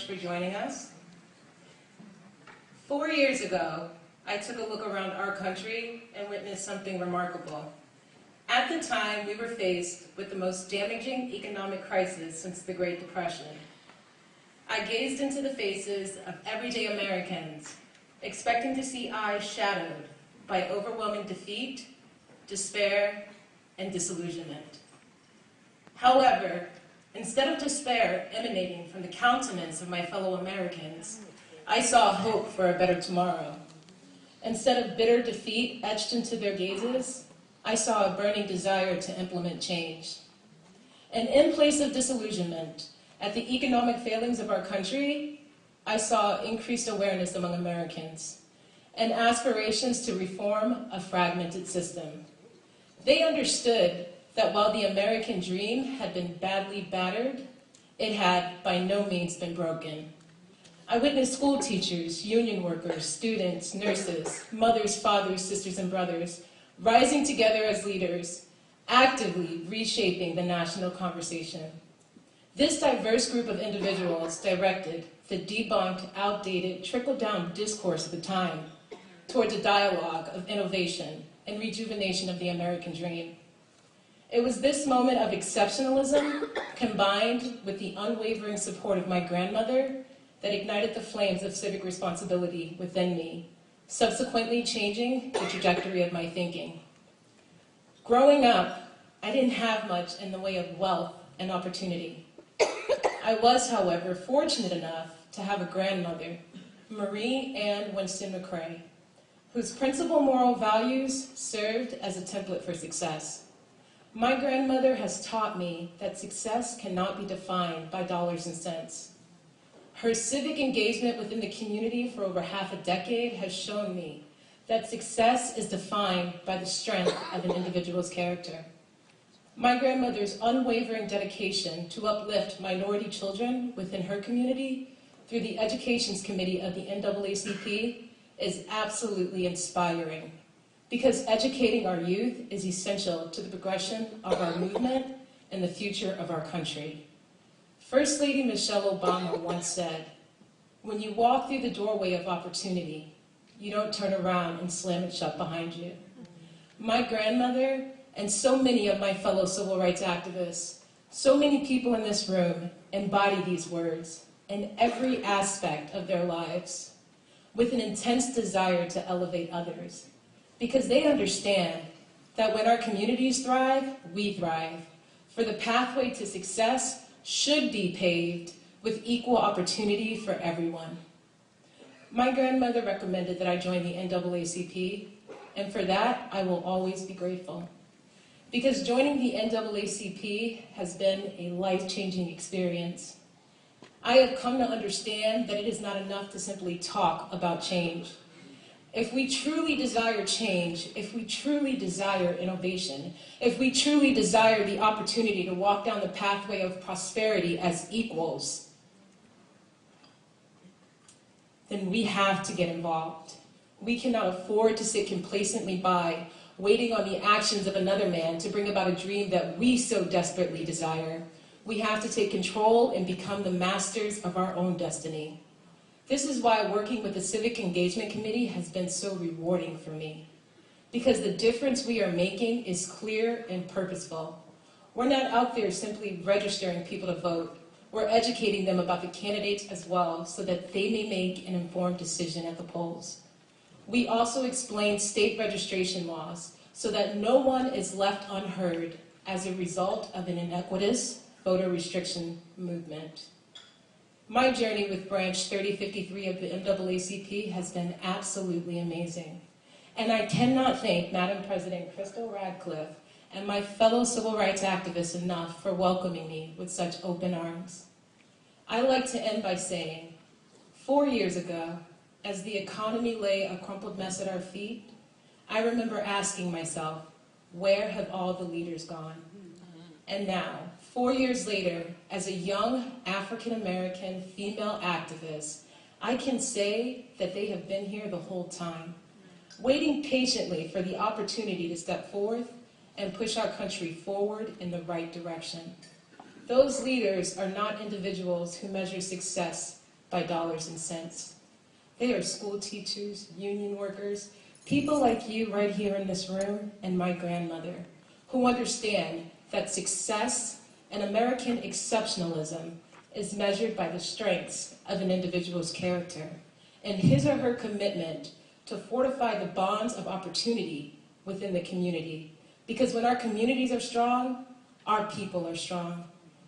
for joining us. 4 years ago, I took a look around our country and witnessed something remarkable. At the time, we were faced with the most damaging economic crisis since the Great Depression. I gazed into the faces of everyday Americans, expecting to see eyes shadowed by overwhelming defeat, despair, and disillusionment. However, instead of despair emanating from the countenance of my fellow Americans, I saw hope for a better tomorrow. Instead of bitter defeat etched into their gazes, I saw a burning desire to implement change. And in place of disillusionment at the economic failings of our country, I saw increased awareness among Americans and aspirations to reform a fragmented system. They understood that while the American dream had been badly battered, it had by no means been broken. I witnessed school teachers, union workers, students, nurses, mothers, fathers, sisters, and brothers rising together as leaders, actively reshaping the national conversation. This diverse group of individuals directed the debunked, outdated, trickle-down discourse of the time towards a dialogue of innovation and rejuvenation of the American dream. It was this moment of exceptionalism, combined with the unwavering support of my grandmother, that ignited the flames of civic responsibility within me, subsequently changing the trajectory of my thinking. Growing up, I didn't have much in the way of wealth and opportunity. I was, however, fortunate enough to have a grandmother, Marie Ann Winston McCrae, whose principal moral values served as a template for success. My grandmother has taught me that success cannot be defined by dollars and cents. Her civic engagement within the community for over half a decade has shown me that success is defined by the strength of an individual's character. My grandmother's unwavering dedication to uplift minority children within her community through the Educations Committee of the NAACP is absolutely inspiring, because educating our youth is essential to the progression of our movement and the future of our country. First Lady Michelle Obama once said, "When you walk through the doorway of opportunity, you don't turn around and slam it shut behind you." My grandmother and so many of my fellow civil rights activists, so many people in this room embody these words in every aspect of their lives with an intense desire to elevate others, because they understand that when our communities thrive, we thrive. For the pathway to success should be paved with equal opportunity for everyone. My grandmother recommended that I join the NAACP, and for that, I will always be grateful. Because joining the NAACP has been a life-changing experience. I have come to understand that it is not enough to simply talk about change. If we truly desire change, if we truly desire innovation, if we truly desire the opportunity to walk down the pathway of prosperity as equals, then we have to get involved. We cannot afford to sit complacently by, waiting on the actions of another man to bring about a dream that we so desperately desire. We have to take control and become the masters of our own destiny. This is why working with the Civic Engagement Committee has been so rewarding for me, because the difference we are making is clear and purposeful. We're not out there simply registering people to vote. We're educating them about the candidates as well, so that they may make an informed decision at the polls. We also explain state registration laws so that no one is left unheard as a result of an iniquitous voter restriction movement. My journey with Branch 3053 of the NAACP has been absolutely amazing. And I cannot thank Madam President Crystal Radcliffe and my fellow civil rights activists enough for welcoming me with such open arms. I like to end by saying, 4 years ago, as the economy lay a crumpled mess at our feet, I remember asking myself, where have all the leaders gone? And now, 4 years later, as a young African-American female activist, I can say that they have been here the whole time, waiting patiently for the opportunity to step forth and push our country forward in the right direction. Those leaders are not individuals who measure success by dollars and cents. They are school teachers, union workers, people like you right here in this room, and my grandmother, who understand that success and American exceptionalism is measured by the strengths of an individual's character and his or her commitment to fortify the bonds of opportunity within the community. Because when our communities are strong, our people are strong.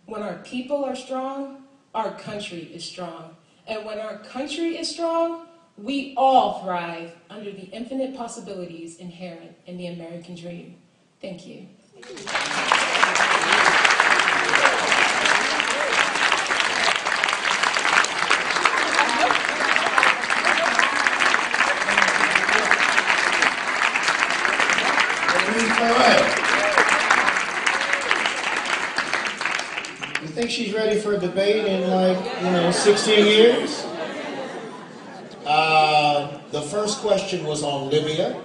When our people are strong, our country is strong. And when our country is strong, we all thrive under the infinite possibilities inherent in the American dream. Thank you. You think she's ready for a debate in 16 years? The first question was on Libya.